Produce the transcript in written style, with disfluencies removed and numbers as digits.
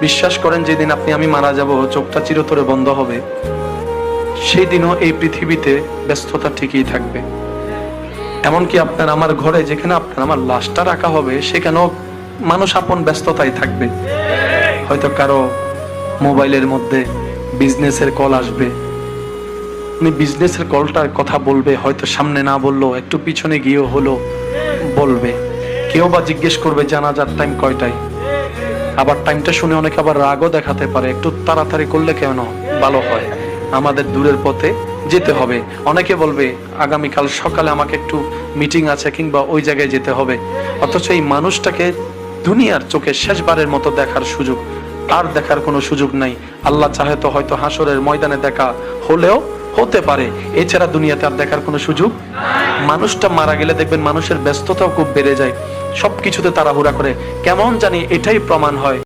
বিশ্বাস করেন, যেদিন আমি মারা যাব, চোখটা চিরতরে বন্ধ হবে, সেই দিনও এই পৃথিবীতে ব্যস্ততা ঠিকই থাকবে। এমনকি আপনার আমার ঘরে যেখানে আপনার আমার লাশটা রাখা হবে, সেখানেও মানুষ আপন ব্যস্ততায় থাকবে। হয়তো কারো মোবাইলের মধ্যে বিজনেসের কল আসবে, উনি বিজনেসের কলটার কথা বলবে, হয়তো সামনে না বললেও একটু পিছনে গিয়েও হলো বলবে। কেউ বা জিজ্ঞেস করবে জানাজার টাইম কয়টায়। আবার টাইমটা শুনে অনেকে আবার রাগও দেখাতে পারে, একটু তাড়াতাড়ি করলে কেন ভালো হয়, আমাদের দূরের পথে যেতে হবে। অনেকে বলবে আগামীকাল সকালে আমাকে একটু মিটিং আছে কিংবা ওই জায়গায় যেতে হবে। অথচ এই মানুষটাকে দুনিয়ার চোখে শেষবারের মতো দেখার সুযোগ, আর দেখার কোনো সুযোগ নাই। আল্লাহ চাহে তো হয়তো হাসরের ময়দানে দেখা হলেও হতে পারে, এছাড়া দুনিয়াতে আর দেখার কোনো সুযোগ। মানুষটা মারা গেলে দেখবেন মানুষের ব্যস্ততাও খুব বেড়ে যায়, সবকিছুতে তাড়াহুড়া করে, কেমন জানি এটাই প্রমাণ হয়